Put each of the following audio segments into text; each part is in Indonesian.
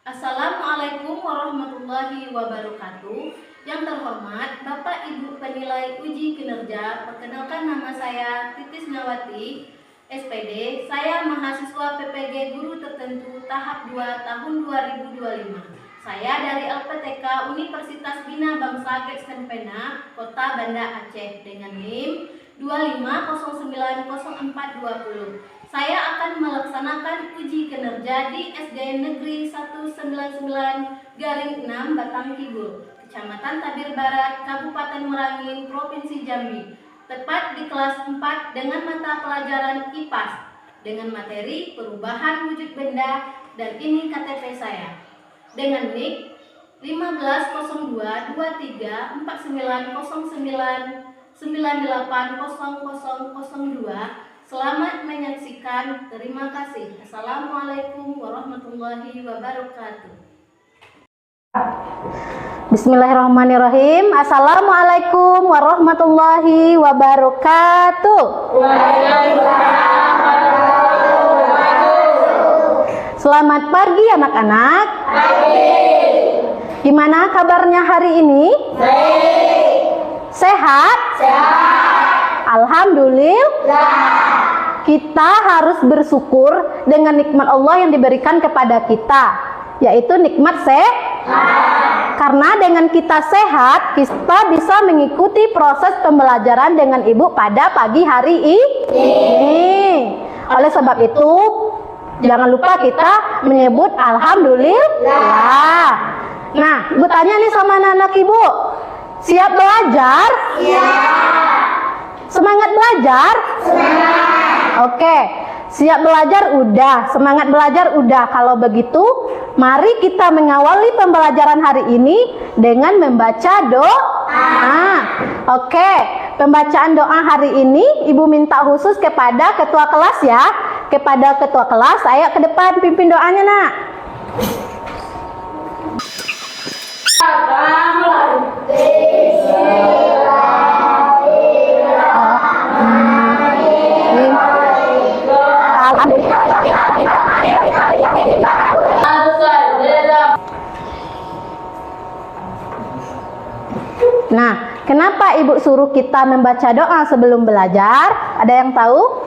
Assalamualaikum warahmatullahi wabarakatuh. Yang terhormat Bapak Ibu penilai uji kinerja, perkenalkan nama saya Titis Nawati, SPD. Saya mahasiswa PPG Guru Tertentu tahap 2 tahun 2025. Saya dari LPTK Universitas Bina Bangsa Kekspena, Kota Banda Aceh dengan NIM 25090420. Saya akan melaksanakan uji kinerja di SD Negeri 199-6 Batang Kibul, Kecamatan Tabir Barat, Kabupaten Merangin, Provinsi Jambi. Tepat di kelas 4 dengan mata pelajaran IPAS dengan materi perubahan wujud benda, dan ini KTP saya. Dengan NIK 1502234909980002. Selamat menyaksikan. Terima kasih. Assalamualaikum warahmatullahi wabarakatuh. Bismillahirrahmanirrahim. Assalamualaikum warahmatullahi wabarakatuh. Selamat pagi anak-anak. Gimana kabarnya hari ini? Baik. Sehat? Alhamdulillah. Kita harus bersyukur dengan nikmat Allah yang diberikan kepada kita, yaitu nikmat sehat. Karena dengan kita sehat, kita bisa mengikuti proses pembelajaran dengan ibu pada pagi hari ini. Oleh sebab itu, jangan lupa kita menyebut alhamdulillah. Nah, ibu tanya nih sama anak-anak ibu, siap belajar? Siap. Semangat belajar? Semangat. Oke, siap belajar udah, semangat belajar udah. Kalau begitu, mari kita mengawali pembelajaran hari ini dengan membaca doa. Oke, pembacaan doa hari ini Ibu minta khusus kepada ketua kelas ya. Kepada ketua kelas, ayo ke depan pimpin doanya, Nak. Nah, kenapa Ibu suruh kita membaca doa sebelum belajar? Ada yang tahu?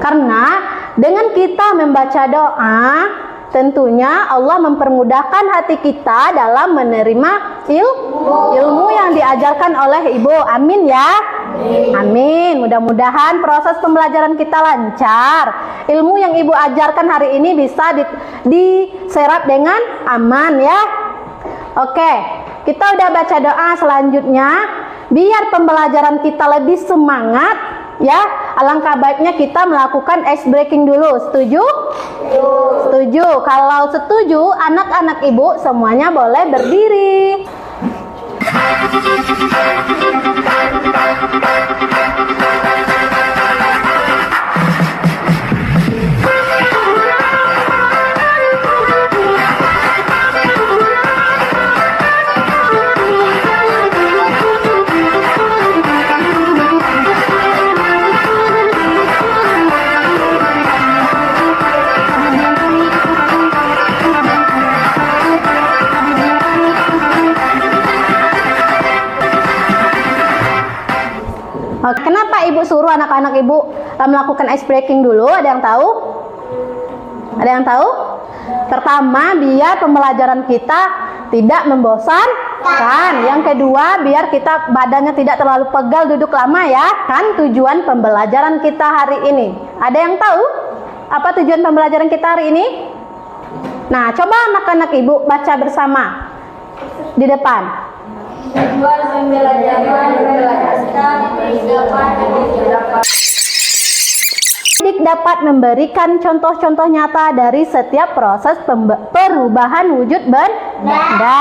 Karena dengan kita membaca doa, tentunya Allah mempermudahkan hati kita dalam menerima ilmu yang diajarkan oleh Ibu. Amin ya. Amin. Mudah-mudahan proses pembelajaran kita lancar. Ilmu yang Ibu ajarkan hari ini bisa diserap dengan aman ya. Oke, kita udah baca doa. Selanjutnya, biar pembelajaran kita lebih semangat ya, alangkah baiknya kita melakukan ice breaking dulu. Setuju? Setuju. Kalau setuju, anak-anak ibu semuanya boleh berdiri. Kenapa ibu suruh anak-anak ibu melakukan ice breaking dulu? Ada yang tahu? Ada yang tahu? Pertama, biar pembelajaran kita tidak membosankan. Yang kedua, biar kita badannya tidak terlalu pegal duduk lama ya. Kan tujuan pembelajaran kita hari ini. Ada yang tahu apa tujuan pembelajaran kita hari ini? Nah, coba anak-anak ibu baca bersama di depan. Adik dapat memberikan contoh-contoh nyata dari setiap proses perubahan wujud benda.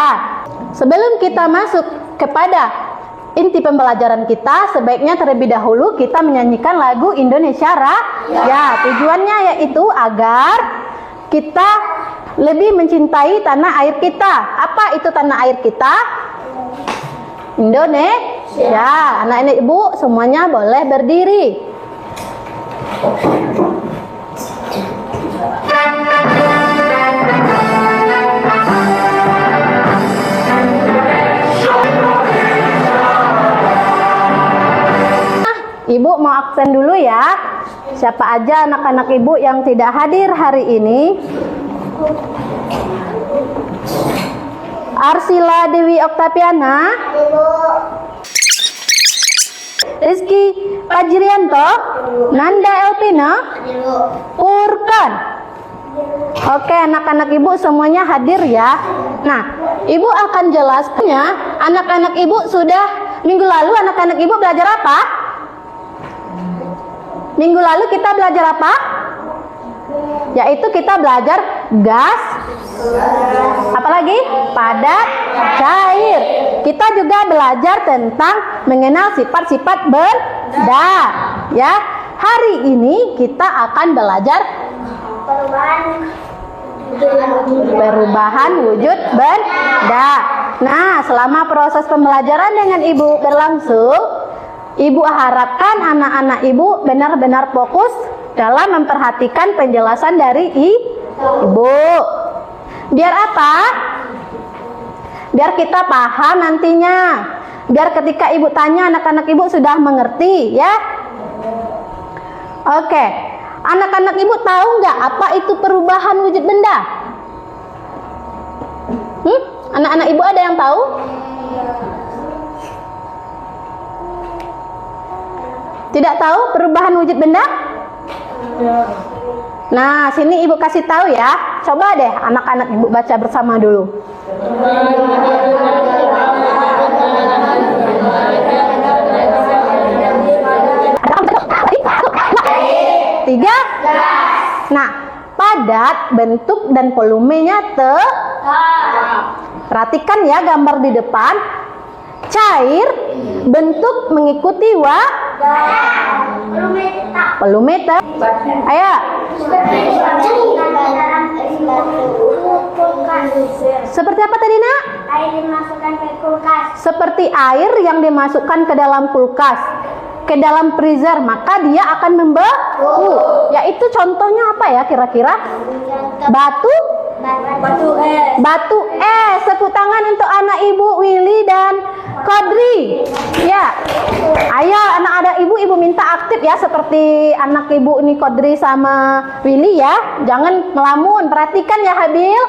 Sebelum kita masuk kepada inti pembelajaran kita, sebaiknya terlebih dahulu kita menyanyikan lagu Indonesia Raya. Tujuannya yaitu agar kita lebih mencintai tanah air kita. Apa itu tanah air kita? Indonesia. Anak-anak ibu semuanya boleh berdiri. mau absen dulu ya. Siapa aja anak-anak ibu yang tidak hadir hari ini? Arsila Dewi Oktaviana, Rizky Fajrianto, Nanda Elpina, Furkan. Oke, anak-anak ibu semuanya hadir ya. Nah, ibu akan jelaskannya. Anak-anak ibu sudah minggu lalu anak-anak ibu belajar apa? Minggu lalu kita belajar apa? Yaitu kita belajar gas, apalagi padat, cair. Kita juga belajar tentang mengenal sifat-sifat benda. Ya, hari ini kita akan belajar perubahan wujud benda. Nah, selama proses pembelajaran dengan ibu berlangsung, ibu harapkan anak-anak ibu benar-benar fokus dalam memperhatikan penjelasan dari ibu. Biar apa? Biar kita paham nantinya. Biar ketika ibu tanya anak-anak ibu sudah mengerti ya. Oke, anak-anak ibu tahu nggak apa itu perubahan wujud benda? Anak-anak ibu ada yang tahu? Tidak tahu perubahan wujud benda? Nah, sini ibu kasih tahu ya. Coba deh anak-anak ibu baca bersama dulu. Tiga. Nah, padat, bentuk dan volumenya perhatikan ya gambar di depan. Cair, bentuk mengikuti volumeter. Ayo. Seperti apa tadi nak? Air dimasukkan ke kulkas. Seperti air yang dimasukkan ke dalam kulkas, ke dalam freezer, maka dia akan membeku. Yaitu contohnya apa ya kira-kira? Batu es. Tepuk tangan untuk anak ibu Willy dan Kodri. Ya, ayo anak-anak ibu minta aktif ya seperti anak ibu ini Kodri sama Willy ya. Jangan melamun, perhatikan ya Habil.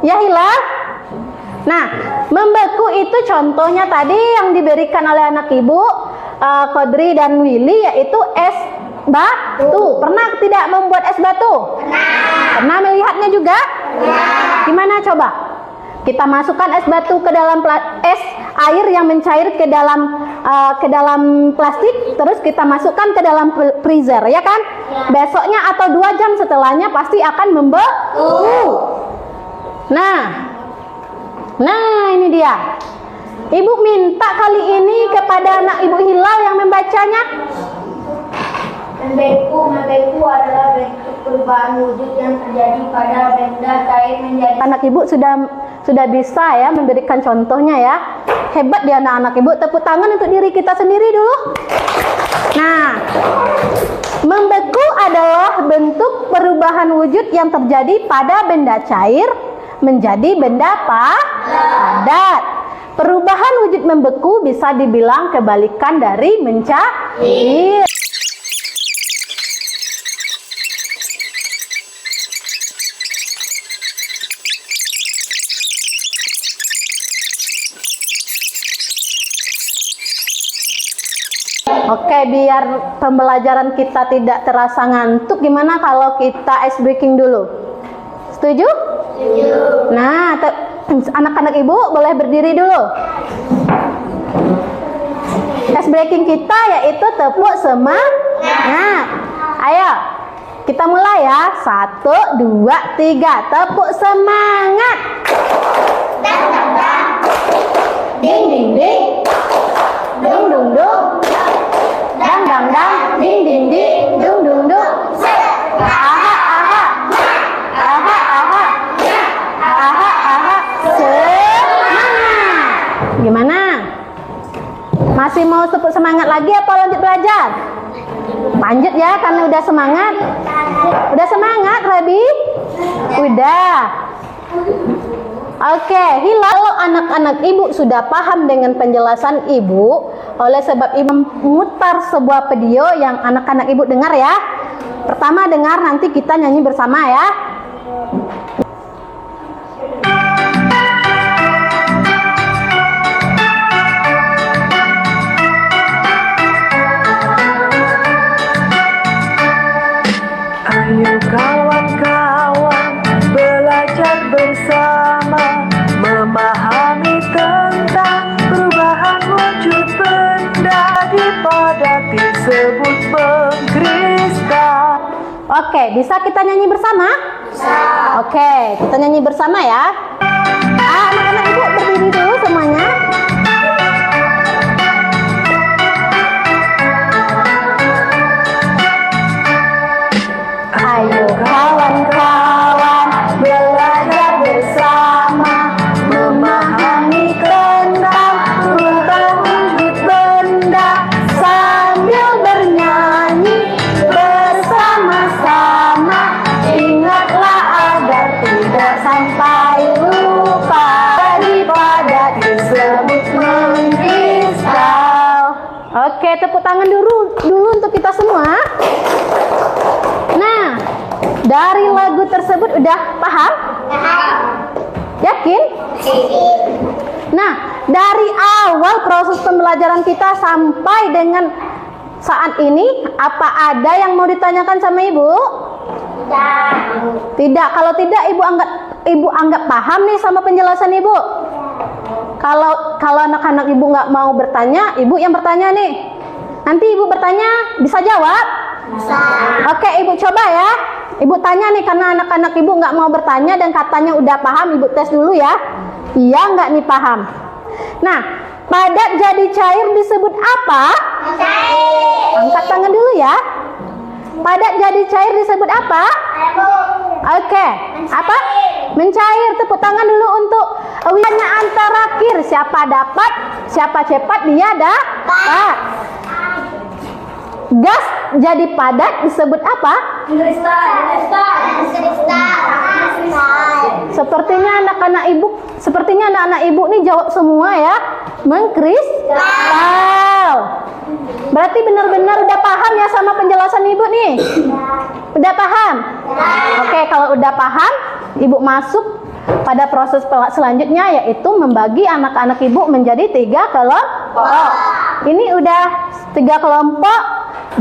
Ya Hilal. Nah, membeku itu contohnya tadi yang diberikan oleh anak ibu Kodri dan Willy yaitu es batu. Pernah tidak membuat es batu? Pernah melihatnya juga? Gimana coba? Kita masukkan es batu ke dalam es air yang mencair ke dalam plastik, terus kita masukkan ke dalam freezer, ya kan? Besoknya atau 2 jam setelahnya pasti akan membeku. Nah ini dia. Ibu minta kali ini kepada anak ibu Hilal yang membacanya. Membeku adalah bentuk perubahan wujud yang terjadi pada benda cair menjadi. Anak ibu sudah bisa ya memberikan contohnya ya. Hebat dia anak-anak ibu. Tepuk tangan untuk diri kita sendiri dulu. Nah, membeku adalah bentuk perubahan wujud yang terjadi pada benda cair menjadi benda padat. Perubahan wujud membeku bisa dibilang kebalikan dari mencair. Oke, biar pembelajaran kita tidak terasa ngantuk, gimana kalau kita ice breaking dulu? Setuju? Setuju. Nah, anak-anak ibu boleh berdiri dulu. Ice breaking kita yaitu tepuk semangat. Ayo, kita mulai ya. 1, 2, 3, tepuk semangat. Dang dang dang. Ding ding ding. Dung dung dung. Dang dang dang, ding ding ding, dung dung dung. Aha aha, aha aha, aha aha. Semangat. Gimana? Masih mau tepuk semangat lagi apa lanjut belajar? Lanjut ya, karena udah semangat. Udah semangat, Rabi? Udah. Oke, Hilal, kalau anak-anak ibu sudah paham dengan penjelasan ibu, oleh sebab ibu memutar sebuah video yang anak-anak ibu dengar ya. Pertama dengar, nanti kita nyanyi bersama ya. Ayo kawan-kawan belajar bersama, memahami tentang perubahan wujud benda dipadati disebut mengkristal. Oke, bisa kita nyanyi bersama? Bisa. Oke, kita nyanyi bersama ya. Anak-anak ibu berdiri dulu semuanya. Ayo kawan-kawan belajar bersama, memahami tentang perubahan wujud benda sambil bernyanyi bersama-sama. Ingatlah agar tidak sampai lupa, daripada disebut mengkristal. Oke, tepuk tangan dulu untuk kita semua. Nah, dari lagu tersebut udah paham? Yakin? Nah, dari awal proses pembelajaran kita sampai dengan saat ini, apa ada yang mau ditanyakan sama ibu? Tidak. Kalau tidak, ibu anggap paham nih sama penjelasan ibu. Kalau anak-anak ibu nggak mau bertanya, ibu yang bertanya nih. Nanti ibu bertanya, bisa jawab? Bisa. Oke, ibu coba ya. Ibu tanya nih, karena anak-anak ibu nggak mau bertanya dan katanya udah paham, ibu tes dulu ya. Iya nggak nih paham? Nah, padat jadi cair disebut apa? Mencair. Angkat tangan dulu ya. Padat jadi cair disebut apa? Oke, apa? Mencair. Tepuk tangan dulu untuk pertanyaan terakhir. Siapa dapat? Siapa cepat? Dia dapat. Gas jadi padat disebut apa? Kristal. Sepertinya anak-anak ibu nih jawab semua ya. Mengkristal. Berarti benar-benar udah paham ya sama penjelasan ibu nih? Udah paham? Oke, kalau udah paham, ibu masuk pada proses selanjutnya, yaitu membagi anak-anak ibu menjadi 3 kelompok. Ini udah 3 kelompok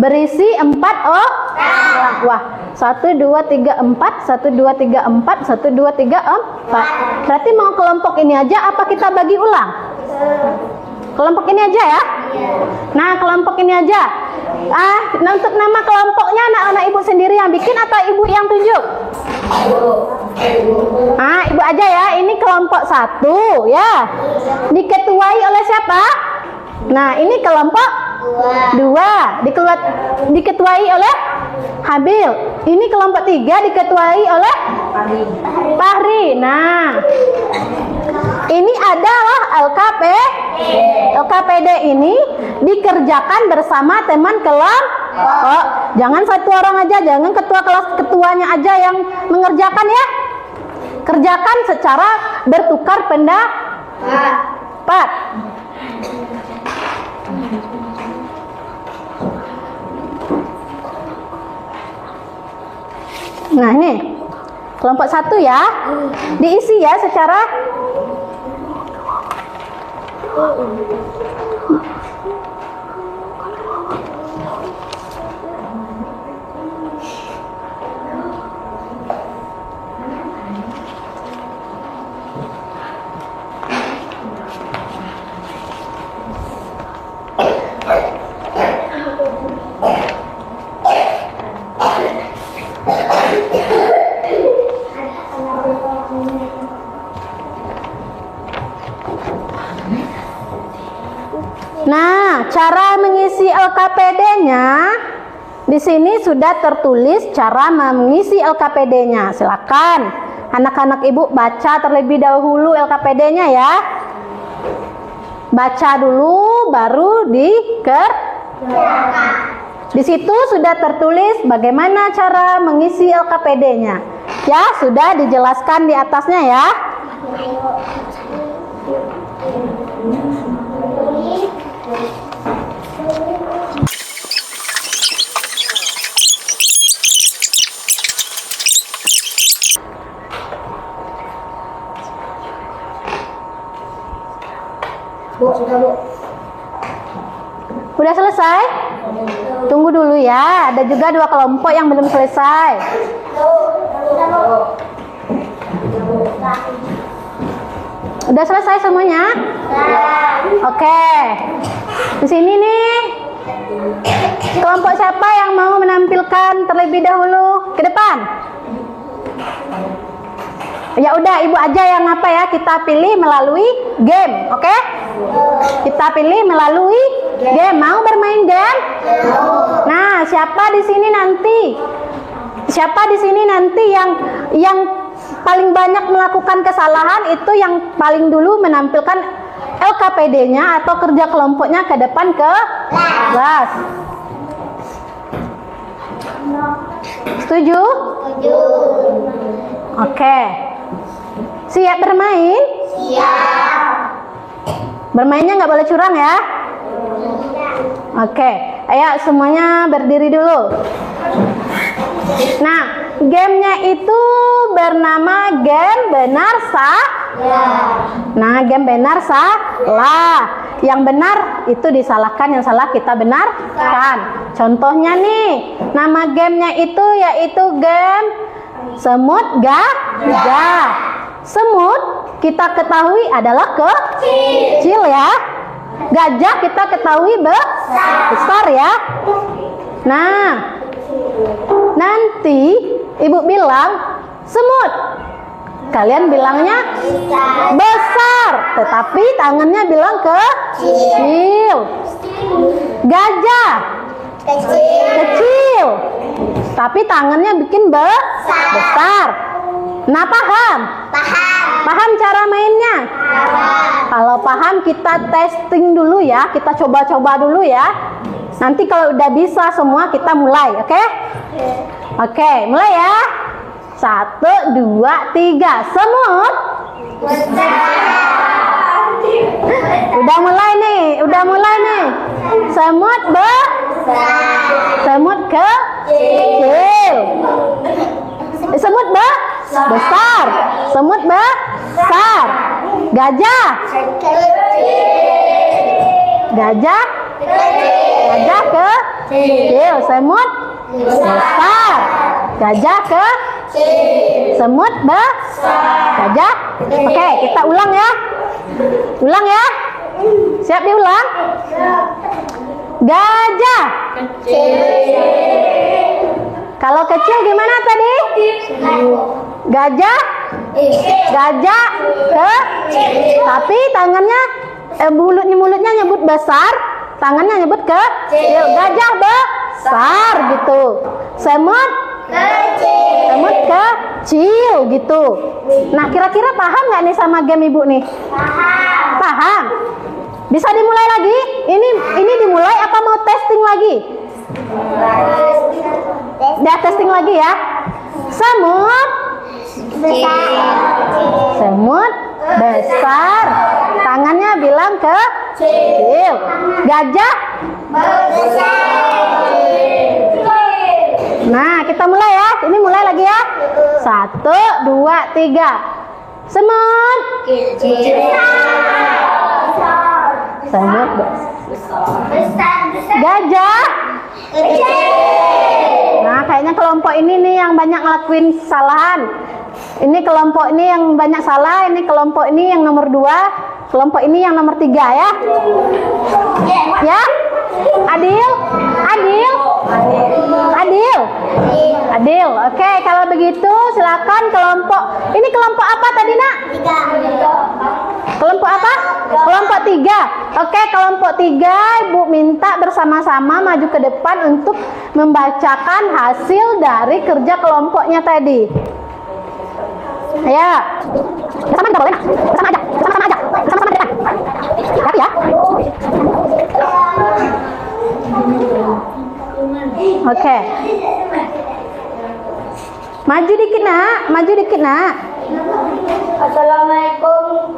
berisi 4 orang. Wah, 1, 2, 3, 4, 1, 2, 3, 4, 1, 2, 3, 4. Berarti mau kelompok ini aja apa kita bagi ulang? Kelompok ini aja ya? Nah, kelompok ini aja. Untuk nama kelompoknya anak-anak ibu sendiri yang bikin atau ibu yang tunjuk? Ibu aja ya. Ini kelompok 1 ya. Diketuai oleh siapa? Nah, ini kelompok 2. Diketuai oleh Habil. Ini kelompok 3 diketuai oleh Fahri. Nah, ini adalah LKPD ini dikerjakan bersama teman kelompok. Jangan satu orang aja, jangan ketua kelas ketuanya aja yang mengerjakan ya. Kerjakan secara bertukar pendapat. Nah, ini kelompok 1 ya. Diisi ya secara Nah, cara mengisi LKPD-nya di sini sudah tertulis cara mengisi LKPD-nya. Silakan anak-anak ibu baca terlebih dahulu LKPD-nya ya. Baca dulu baru dikerjakan. Di situ sudah tertulis bagaimana cara mengisi LKPD-nya. Ya, sudah dijelaskan di atasnya ya. Bu, sudah Bu. Udah selesai? Tunggu dulu ya, ada juga 2 kelompok yang belum selesai. Udah selesai semuanya? Oke. Di sini nih. Kelompok siapa yang mau menampilkan terlebih dahulu? Ke depan. Ya udah, ibu aja yang apa ya? Kita pilih melalui game, oke? Kita pilih melalui game. Mau bermain game? Nah, siapa di sini nanti? Siapa di sini nanti yang paling banyak melakukan kesalahan itu yang paling dulu menampilkan LKPD-nya atau kerja kelompoknya ke depan ke kelas. Setuju? Oke. Siap bermain? Siap. Bermainnya nggak boleh curang ya? Oke. Ayo semuanya berdiri dulu. Nah, gamenya itu bernama game benar salah. Nah, game benar salah. Yang benar itu disalahkan, yang salah kita benarkan. Contohnya nih, nama gamenya itu yaitu game semut gajah. Semut kita ketahui adalah kecil ya. Gajah kita ketahui besar ya. Nah, nanti ibu bilang semut, kalian bilangnya besar, tetapi tangannya bilang kecil. Gajah kecil, tapi tangannya bikin besar. Nah, paham? Paham cara mainnya? Kalau paham kita testing dulu ya, kita coba-coba dulu ya. Nanti kalau udah bisa semua kita mulai, oke? Oke, mulai ya. 1, 2, 3. Semut. Udah mulai nih. Semut semut kecil. Semut besar. Semut besar. Gajah kecil. Semut besar. Gajah kecil. Semut besar. Gajah. Oke, kita ulang ya. Siap diulang? Gajah kalau kecil gimana tadi? Gajah tapi tangannya mulutnya nyebut besar, tangannya nyebut kecil. Gajah besar gitu. Semut kecil gitu. Nah, kira-kira paham nggak nih sama game ibu nih? Paham. Bisa dimulai lagi? Ini dimulai apa mau testing lagi? Udah testing lagi ya. Semut besar, tangannya bilang kecil. Gajah besar. Nah, kita mulai ya. Ini mulai lagi ya. 1, 2, 3. Semut semut besar. Gajah nah, kayaknya kelompok ini nih yang banyak ngelakuin kesalahan. Ini kelompok ini yang banyak salah. Ini kelompok ini yang nomor 2. Kelompok ini yang nomor 3 ya. Ya, adil. Oke, kalau begitu silakan kelompok. Ini kelompok apa tadi, Nak? 3. Kelompok apa? Kelompok 3. Oke, kelompok 3 Ibu minta bersama-sama maju ke depan untuk membacakan hasil dari kerja kelompoknya tadi. Ya. Bersama kita boleh, Nak? Sama-sama aja. Sama-sama depan. Hati ya. Oke. Maju dikit, Nak. Assalamualaikum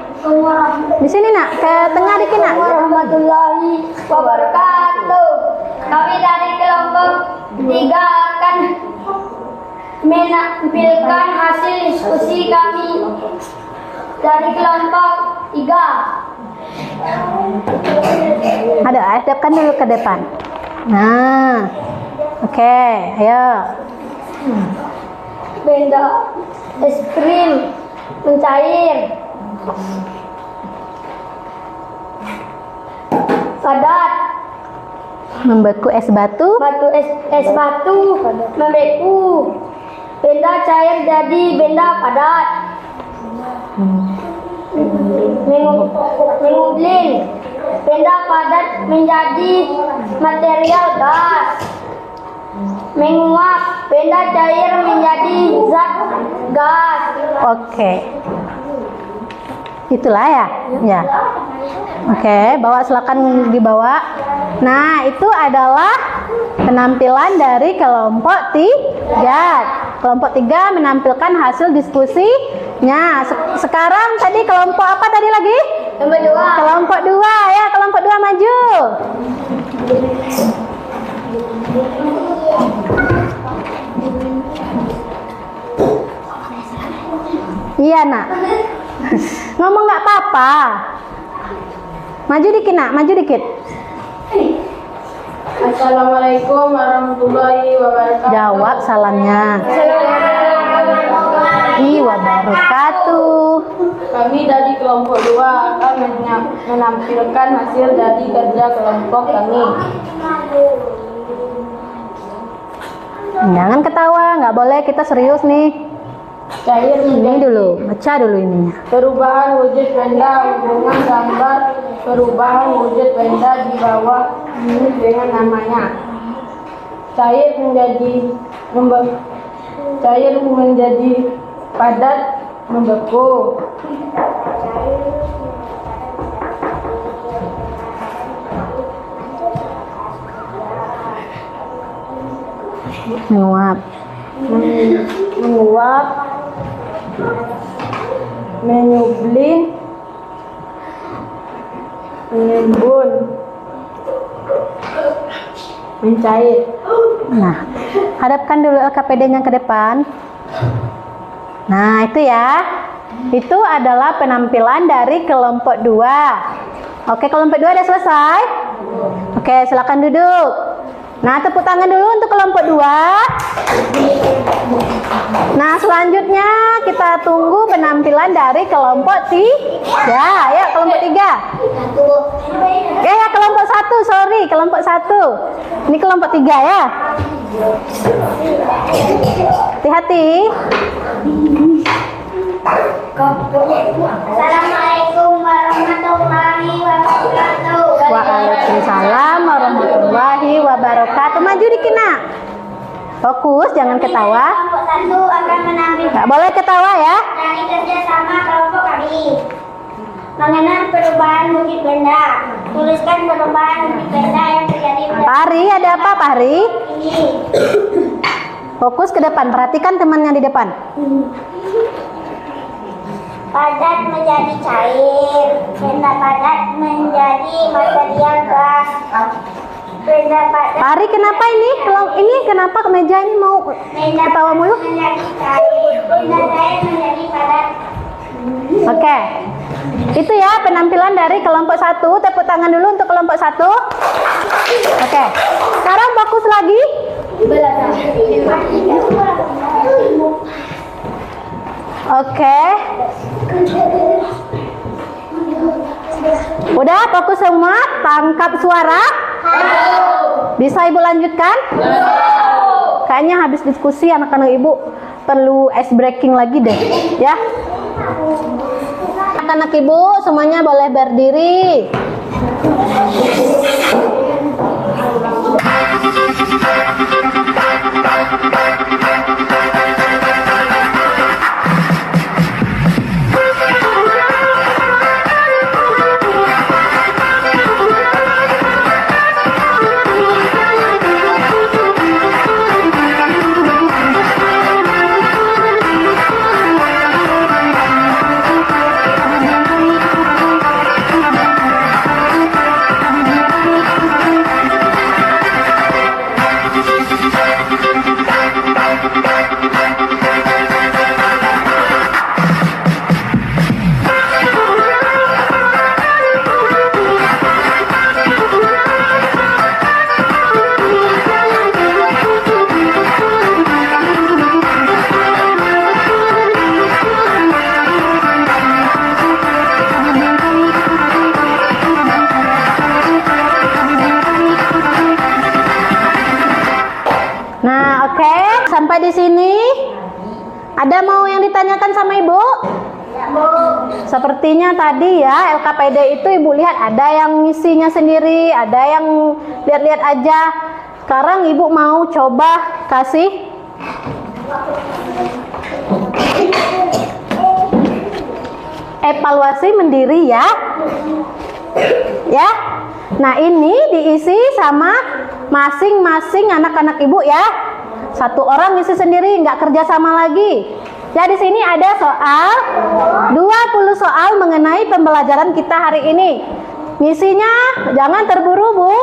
Di sini nak, ke tengah dikit nak. warahmatullahi wabarakatuh. Kami dari kelompok 3 akan menampilkan hasil diskusi kami dari kelompok 3. Ada, hadapkan dulu ke depan. Nah, oke, ayo. Benda es krim mencair, padat, Membeku es batu. es batu membeku, benda cair jadi benda padat, mengublin, benda padat menjadi material gas, menguap, benda cair menjadi zat gas. Oke. Itulah ya. Ya. Oke, bawa silakan dibawa. Nah, itu adalah penampilan dari kelompok 3. Kelompok 3 menampilkan hasil diskusinya. Sekarang tadi kelompok apa tadi lagi? Nomor 2. Kelompok 2 ya, kelompok 2 maju. Iya nak. Ngomong nggak apa-apa. Maju dikit nak, maju dikit. Assalamualaikum warahmatullahi wabarakatuh. Jawab salamnya. Wabarakatuh. Kami dari kelompok 2 akan menampilkan hasil dari kerja kelompok kami. Jangan ketawa, nggak boleh, kita serius nih. Cair Ini menjadi dulu, baca dulu ininya. perubahan wujud benda, hubungan gambar perubahan wujud benda di bawah ini dengan namanya. Cair menjadi padat, membeku. Menguap. Menguap, menyublin, menimbun, mencair. Nah, hadapkan dulu LKPD-nya ke depan. Nah, itu ya. Itu adalah penampilan dari kelompok 2. Oke, kelompok 2 udah selesai? Oke, silakan duduk. Nah, tepuk tangan dulu untuk kelompok 2. Nah, selanjutnya kita tunggu penampilan dari kelompok 3. Ya, kelompok 3. Ya, kelompok 1, sorry, kelompok 1. Ini kelompok 3 ya. Hati-hati. Assalamualaikum warahmatullahi wabarakatuh. Waalaikumsalam warahmatullahi wabarakatuh. Maju dikit nak. Fokus, jangan ketawa. Kelompok 1 akan menampilkan Nggak boleh ketawa ya. dari kerjasama kelompok kami mengenal perubahan wujud benda. Tuliskan perubahan wujud benda yang terjadi pada Pari, ada apa Pari? ini. Fokus ke depan, perhatikan temannya di depan. Padat menjadi cair, benda padat menjadi material gas. Benda padat Pari, kenapa ini? Kalau ini kenapa kemeja ini mau benda ketawa mulu? menjadi cair, benda cair menjadi padat. Oke. Itu ya penampilan dari kelompok 1. Tepuk tangan dulu untuk kelompok 1. Oke. Sekarang fokus lagi. Oke. Udah fokus semua, tangkap suara. Bisa Ibu lanjutkan? Kayaknya habis diskusi anak-anak Ibu perlu ice breaking lagi deh, ya. Anak-anak Ibu semuanya boleh berdiri. Sampai di sini ada mau yang ditanyakan sama Ibu? Sepertinya tadi ya LKPD itu Ibu lihat ada yang ngisinya sendiri, ada yang lihat-lihat aja. Sekarang Ibu mau coba kasih evaluasi mendiri ya. Ya. Nah, ini diisi sama masing-masing anak-anak Ibu ya. Satu orang ngisi sendiri, nggak kerja sama lagi. Ya, di sini ada soal 20 soal mengenai pembelajaran kita hari ini. Ngisinya jangan terburu Bu.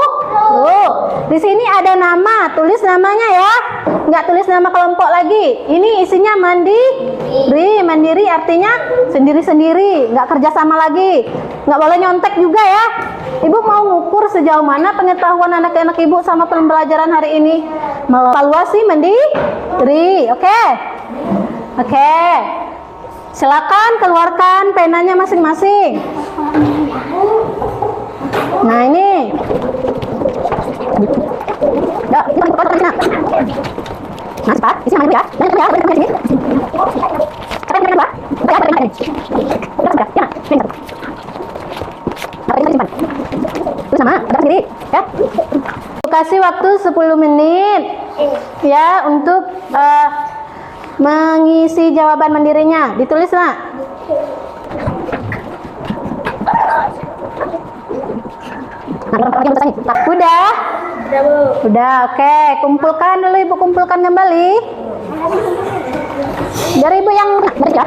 Di sini ada nama, tulis namanya ya. Nggak tulis nama kelompok lagi. Ini isinya mandiri. Mandiri artinya sendiri-sendiri, nggak kerja sama lagi. Nggak boleh nyontek juga ya. Ibu mau ngukur sejauh mana pengetahuan anak-anak Ibu sama pembelajaran hari ini. Evaluasi mandiri. Oke. Silakan keluarkan penanya masing-masing. Nah, ini. Mas, Pak, isi mana ya? Ya, sini. Apa yang Pak? Ya, ini. Terus sama, ada sendiri, ya. Kasih waktu 10 menit ya untuk mengisi jawaban mandirinya. Ditulis, Nak. Udah? Udah, oke. Kumpulkan dulu Ibu, kumpulkan kembali. Dari Ibu yang ya.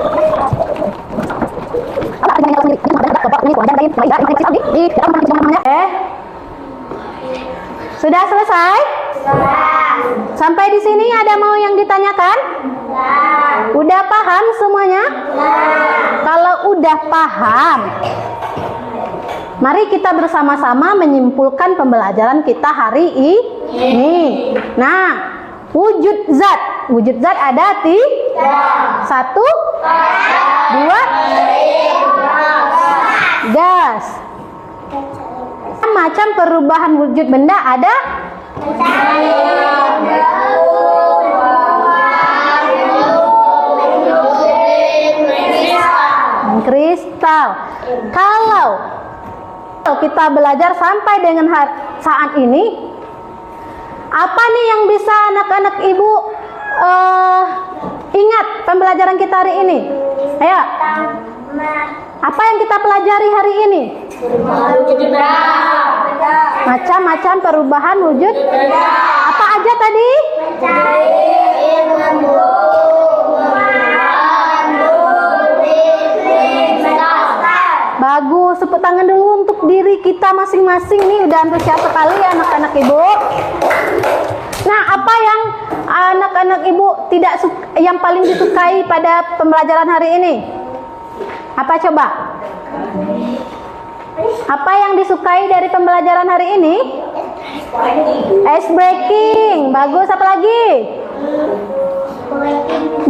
Sudah selesai? Sampai di sini ada mau yang ditanyakan? Udah paham semuanya? Kalau udah paham, mari kita bersama-sama menyimpulkan pembelajaran kita hari ini. Nah, wujud zat. Wujud zat ada 3. 1, 2, gas. Macam perubahan wujud benda ada? Kristal. Kalau kita belajar sampai dengan saat ini, apa nih yang bisa anak-anak Ibu ingat pembelajaran kita hari ini? Ayo. Apa yang kita pelajari hari ini? Macam-macam perubahan wujud. Apa aja tadi? Bagus, tepuk tangan dulu untuk diri kita masing-masing. Nih udah antusias sekali ya anak-anak Ibu. Nah, apa yang anak-anak Ibu yang paling disukai pada pembelajaran hari ini? Apa coba? Apa yang disukai dari pembelajaran hari ini? Ice breaking. Bagus, apa lagi?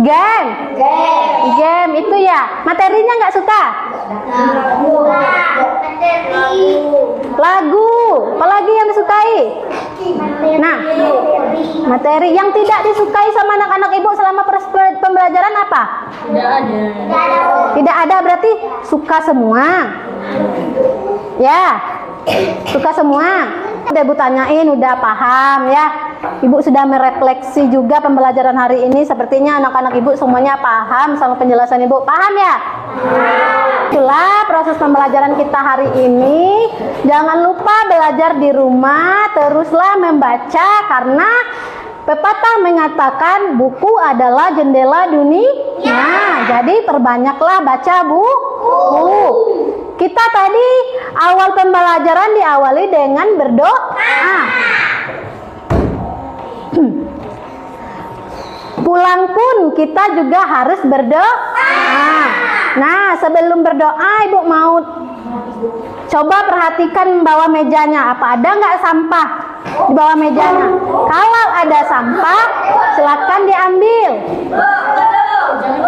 Game itu ya. Materinya nggak suka? Lagu. Apalagi yang disukai? Nah, materi yang tidak disukai sama anak-anak Ibu selama pembelajaran apa? Tidak ada, berarti suka semua. Ya, suka semua. Udah Ibu tanyain, udah paham ya. Ibu sudah merefleksi juga pembelajaran hari ini. Sepertinya anak-anak Ibu semuanya paham sama penjelasan Ibu. Paham ya? Itulah proses pembelajaran kita hari ini. Jangan lupa belajar di rumah. Teruslah membaca, karena pepatah mengatakan buku adalah jendela dunia. Jadi perbanyaklah baca buku. Kita tadi awal pembelajaran diawali dengan berdoa. Pulang pun kita juga harus berdoa. Nah, sebelum berdoa Ibu mau coba perhatikan bawah mejanya. Apa ada nggak sampah di bawah mejanya? Kalau ada sampah, silakan diambil.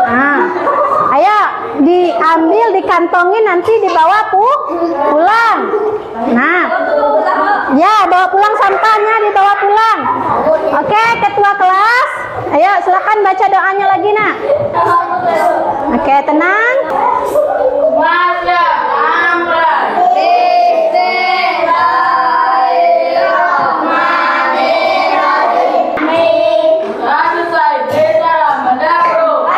Nah, ayo diambil, dikantongin, nanti dibawa pulang. Nah, ya bawa pulang sampahnya, dibawa pulang. Oke, ketua kelas. Ayo silakan baca doanya lagi nak. Oke, tenang. Masya amran. Selesai bicara mendahulu.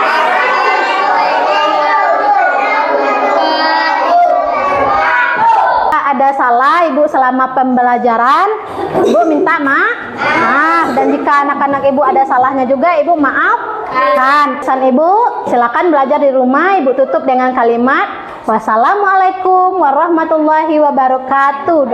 Ada salah ibu selama pembelajaran, ibu minta maaf, dan jika anak-anak ibu ada salahnya juga ibu maafkan. Pesan ibu, silakan belajar di rumah, ibu tutup dengan kalimat wassalamualaikum warahmatullahi wabarakatuh.